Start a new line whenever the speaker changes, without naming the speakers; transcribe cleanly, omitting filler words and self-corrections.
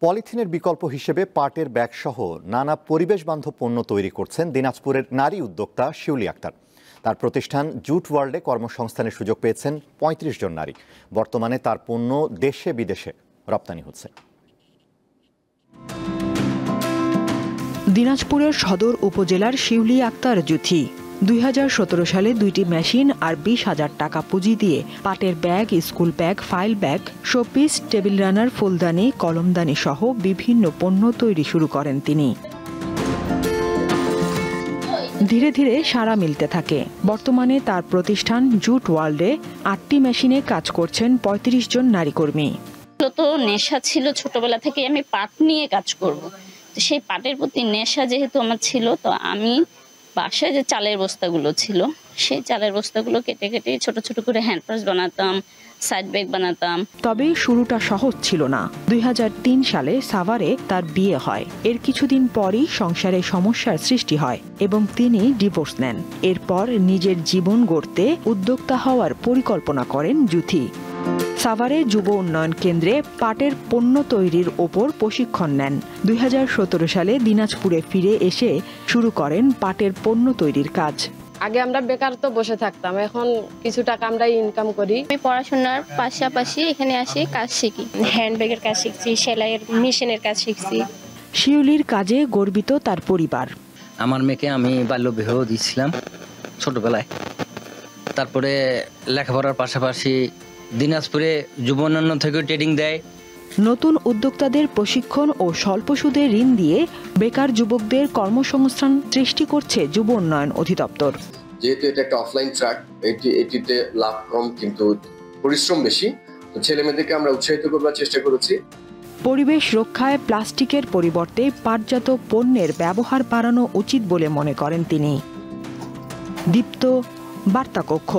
পলিথিনের বিকল্প হিসেবে পাটের ব্যাগসহ নানা পরিবেশ বান্ধব পণ্য তৈরি করছেন দিনাজপুরের নারী উদ্যোক্তা শিউলি আক্তার। তার প্রতিষ্ঠান জুট ওয়ার্ল্ডে কর্মসংস্থানের সুযোগ পেয়েছেন ৩৫ জন নারী। বর্তমানে তার পণ্য দেশে বিদেশে রপ্তানি হচ্ছে।
দিনাজপুরের সদর উপজেলার শিউলি আক্তার জুথি ২০১৭ সালে ২টি মেশিন আর ২০,০০০ টাকা পুঁজি দিয়ে পাটের bag, school bag, file bag, showpiece, table runner, ফুলদানি, কলমদানি সহ বিভিন্ন পণ্য তৈরি শুরু করেন তিনি। ধীরে ধীরে সাড়া মিলতে থাকে। বর্তমানে তার প্রতিষ্ঠান জুট ওয়ার্ল্ডে ৮টি মেশিনে কাজ করছেন ৩৫ জন নারী কর্মী।
তো নেশা ছিল ছোটবেলা থেকে আমি পাট নিয়ে কাজ করব। তো সেই পাটের প্রতি নেশা যেহেতু আমার ছিল, তো আমি বাসায় যে চালের বস্তাগুলো ছিল সেই চালের বস্তাগুলো কেটে কেটে ছোট ছোট করে হ্যান্ড পার্স বানাতাম, সাইড ব্যাগ বানাতাম।
তবে শুরুটা সহজ ছিল না। ২০০৩ সালে সাভারে তার বিয়ে হয়। এর কিছুদিন পরই সংসারে সমস্যার সৃষ্টি হয় এবং তিনি ডিভোর্স নেন। এরপর নিজের জীবন গড়তে উদ্যোক্তা হওয়ার পরিকল্পনা করেন জুথি। সাভারে যুব উন্নয়ন কেন্দ্রে পাটের পণ্য তৈরির ওপর প্রশিক্ষণ নেন। ২০১৭ সালে দিনাজপুরে ফিরে এসে শুরু করেন পাটের পণ্য তৈরির কাজ।
আগে আমরা বেকার তো বসে থাকতাম, এখন কিছু টাকা আমরা ইনকাম করি।
আমি পড়াশোনার পাশাপাশি এখানে আসি, কাজ শিখি। হ্যান্ডব্যাগের কাজ শিখছি, সেলাইয়ের মেশিনের কাজ শিখছি।
শিউলির কাজে গর্বিত তার পরিবার।
আমার মেয়েকে আমি বাল্যবিবাহ দিয়েছিলাম ছোটবেলায়। তারপরে লেখাপড়ার পাশাপাশি দিনাজপুরে যুব উন্নয়ন থেকে ট্রেনিং দেয়।
নতুন উদ্যোক্তাদের প্রশিক্ষণ ও স্বল্প সুদে ঋণ দিয়ে বেকার যুবকদের কর্মসংস্থান সৃষ্টি করছে যুব উন্নয়ন অধিদপ্তর।
যেহেতু এটা একটা অফলাইন ট্র্যাক, এটিতে লাভ কম কিন্তু পরিশ্রম বেশি, তো ছেলে মেয়েদেরকে আমরা উৎসাহিত করবার চেষ্টা করেছি।
পরিবেশ রক্ষায় প্লাস্টিকের পরিবর্তে পাটজাত পণ্যের ব্যবহার বাড়ানো উচিত বলে মনে করেন তিনি। দীপ্ত, বার্তা কক্ষ।